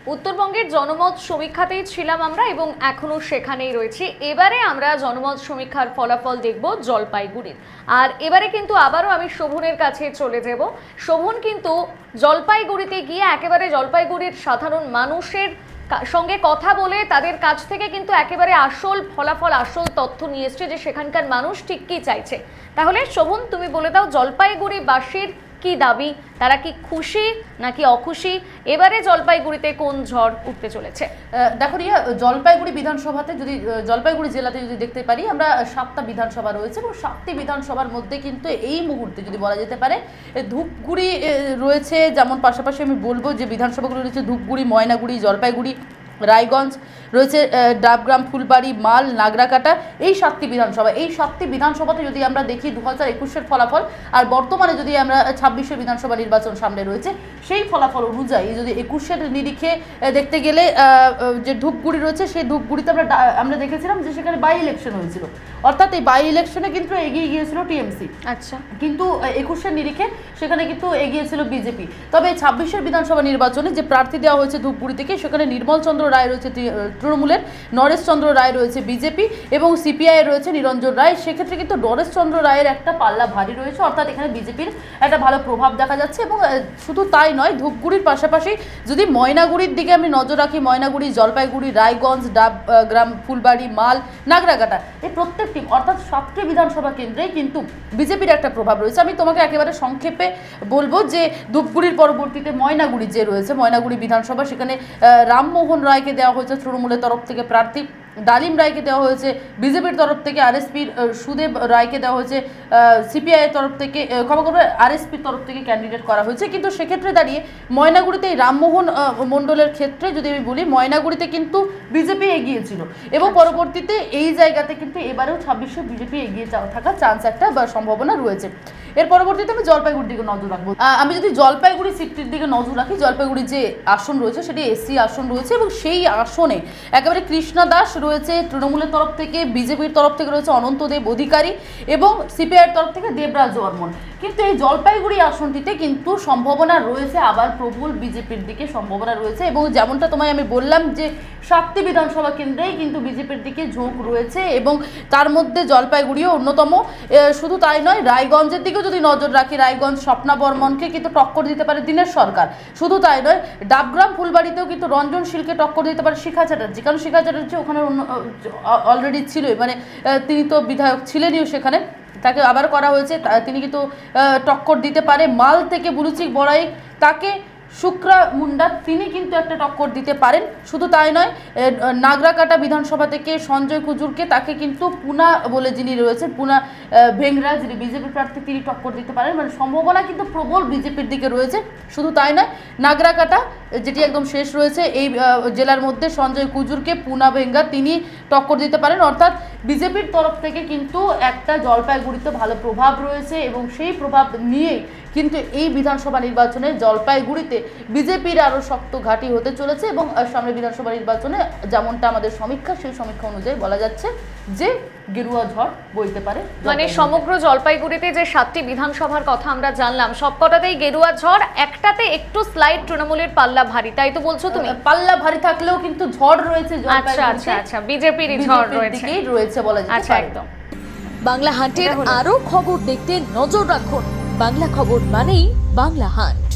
উত্তরবঙ্গের জনমত সমীক্ষাতেই ছিলাম আমরা এবং এখনো সেখানেই রয়েছি। এবারে আমরা জনমত সমীক্ষার ফলাফল দেখব জলপাইগুড়ির। আর এবারে কিন্তু আবারও আমি শোভনের কাছে চলে যাব। শোভন কিন্তু জলপাইগুড়িতে গিয়ে একেবারে জলপাইগুড়ির সাধারণ মানুষের সঙ্গে কথা বলে তাদের কাছ থেকে কিন্তু একেবারে আসল ফলাফল, আসল তথ্য নিয়ে এসছে যে সেখানকার মানুষ ঠিক কি চাইছে। তাহলে শোভন, তুমি বলে দাও জলপাইগুড়িবাসীর কি দাবি, তারা কি খুশি নাকি অখুশি? এবারে জলপাইগুড়িতে কোন ঝড় উঠতে চলেছে? দেখো রিয়া, জলপাইগুড়ি বিধানসভাতে যদি জলপাইগুড়ি জেলাতে যদি দেখতে পারি, আমরা 7টা বিধানসভা রয়েছে এবং 7টি বিধানসভার মধ্যে কিন্তু এই মুহূর্তে যদি বলা যেতে পারে ধূপগুড়ি রয়েছে, যেমন পাশাপাশি আমি বলবো যে বিধানসভাগুলো রয়েছে ধূপগুড়ি, ময়নাগুড়ি, জলপাইগুড়ি, রায়গঞ্জ রয়েছে, ডাবগ্রাম, ফুলবাড়ি, মাল, নাগরাকাটা, এই 7টি বিধানসভা। এই 7টি বিধানসভাতে যদি আমরা দেখি 2021-এর ফলাফল আর বর্তমানে যদি আমরা 26-এর বিধানসভা নির্বাচন সামনে রয়েছে সেই ফলাফল অনুযায়ী যদি 21-এর নিরিখে দেখতে গেলে যে ধূপগুড়ি রয়েছে সেই ধূপগুড়িতে আমরা দেখেছিলাম যে সেখানে বাই ইলেকশন হয়েছিল, অর্থাৎ এই বাই ইলেকশনে কিন্তু এগিয়ে গিয়েছিল টিএমসি। আচ্ছা, কিন্তু 21-এর নিরিখে সেখানে কিন্তু এগিয়ে ছিল বিজেপি। তবে 26-এর বিধানসভা নির্বাচনে যে প্রার্থী দেওয়া হয়েছে ধূপগুড়ি থেকে, সেখানে নির্মল চন্দ্র রায় রয়েছে তৃণমূলের, নরেশ চন্দ্র রায় রয়েছে বিজেপি এবং সিপিআই রয়েছে নিরঞ্জন রায়। সেক্ষেত্রে কিন্তু নরেশ চন্দ্র রায়ের একটা পাল্লা ভারী রয়েছে, অর্থাৎ এখানে বিজেপির একটা ভালো প্রভাব দেখা যাচ্ছে। এবং শুধু তাই নয়, ধূপগুড়ির পাশাপাশি যদি ময়নাগুড়ির দিকে আমি নজর রাখি, ময়নাগুড়ি, জলপাইগুড়ি, রায়গঞ্জ, ডাবগ্রাম, ফুলবাড়ি, মাল, নাগরাকাটা, এই প্রত্যেকটি অর্থাৎ 7টি বিধানসভা কেন্দ্রেই কিন্তু বিজেপির একটা প্রভাব রয়েছে। আমি তোমাকে একেবারে সংক্ষেপে বলবো যে ধূপগুড়ির পরবর্তীতে ময়নাগুড়ি যে রয়েছে, ময়নাগুড়ি বিধানসভা, সেখানে রামমোহন রায়কে দেওয়া হয়েছে তৃণমূলের তরফ থেকে প্রার্থী, ডালিম রায়কে দেওয়া হয়েছে বিজেপির তরফ থেকে, আরএসপির সুদেব রায়কে দেওয়া হয়েছে সিপিআইয়ের তরফ থেকে, ক্ষমা করবে আরএসপির তরফ থেকে ক্যান্ডিডেট করা হয়েছে। কিন্তু সেক্ষেত্রে দাঁড়িয়ে ময়নাগুড়িতে এই রামমোহন মণ্ডলের ক্ষেত্রে যদি আমি বলি, ময়নাগুড়িতে কিন্তু বিজেপি এগিয়েছিল এবং পরবর্তীতে এই জায়গাতে কিন্তু এবারেও 26-এ বিজেপি এগিয়ে থাকার চান্স একটা বা সম্ভাবনা রয়েছে। এর পরবর্তীতে আমি জলপাইগুড়ির দিকে নজর রাখবো। আমি যদি জলপাইগুড়ি সিটটির দিকে নজর রাখি, জলপাইগুড়ি যে আসন রয়েছে সেটি এসসি আসন রয়েছে এবং সেই আসনে একেবারে কৃষ্ণা দাস রয়েছে তৃণমূলের তরফ থেকে, বিজেপির তরফ থেকে রয়েছে অনন্তদেব অধিকারী এবং সিপিআইয়ের তরফ থেকে দেবরাজ বর্মন। কিন্তু এই জলপাইগুড়ি আসনটিতে কিন্তু সম্ভাবনা রয়েছে আবার প্রবল বিজেপির দিকে সম্ভাবনা রয়েছে এবং যেমনটা তোমায় আমি বললাম যে 7টি বিধানসভা কেন্দ্রেই কিন্তু বিজেপির দিকে ঝোঁক রয়েছে এবং তার মধ্যে জলপাইগুড়িও অন্যতম। শুধু তাই নয়, রায়গঞ্জের দিকেও যদি নজর রাখি, রায়গঞ্জ স্বপ্না বর্মনকে কিন্তু টক্কর দিতে পারে দীনেশ সরকার। শুধু তাই নয়, ডাবগ্রাম, ফুলবাড়িতেও কিন্তু রঞ্জন শীলকে টক্কর দিতে পারে শিখা চ্যাটার্জি, কারণ শিখা চ্যাটার্জি ওখানে অলরেডি ছিল, মানে তিনি তো বিধায়ক ছিলেনই সেখানে, তাকে আবার করা হয়েছে, তিনি কিন্তু টক্কর দিতে পারে। মাল থেকে বুলুচিক বড়াই, তাকে শুক্রা মুন্ডা, তিনি কিন্তু একটা টক্কর দিতে পারেন। শুধু তাই নয়, নাগরাকাটা বিধানসভা থেকে সঞ্জয় কুজুরকে, তাকে কিন্তু পুনা বলে যিনি রয়েছেন, পুনা ভেংরা, যিনি বিজেপি প্রার্থী, তিনি টক্কর দিতে পারেন। মানে সম্ভাবনা কিন্তু প্রবল বিজেপির দিকে রয়েছে। শুধু তাই নয়, নাগরাকাটা যেটি একদম শেষ রয়েছে এই জেলার মধ্যে, সঞ্জয় কুজুরকে পুনা ভেঙ্গা তিনি টক্কর দিতে পারেন। অর্থাৎ বিজেপির তরফ থেকে কিন্তু একটা জলপাইগুড়িতে ভালো প্রভাব রয়েছে এবং সেই প্রভাব নিয়ে কিন্তু এই বিধানসভা নির্বাচনে জলপাইগুড়িতে বিজেপির আরও শক্ত ঘাঁটি হতে চলেছে এবং সামনে বিধানসভা নির্বাচনে যেমনটা আমাদের সমীক্ষা, সেই সমীক্ষা অনুযায়ী বলা যাচ্ছে যে গেরুয়া ঝড় বইতে পারে। মানে সমগ্র জলপাইগুড়িতে যে 7টি বিধানসভার কথা আমরা জানলাম, সবকটাতেই গেরুয়া ঝড়, একটাতে একটু স্লাইড তৃণমূলের পাল্লা ভারী, তাই তো বলছো তুমি? পাল্লা ভারী থাকলেও কিন্তু ঝড় রয়েছে, আচ্ছা আচ্ছা আচ্ছা, বিজেপির ঝড় রয়েছে বলা যায়। আচ্ছা, একদম। বাংলা হাটের আরো খবর দেখতে নজর রাখুন। বাংলা খবর মানেই বাংলা হাট।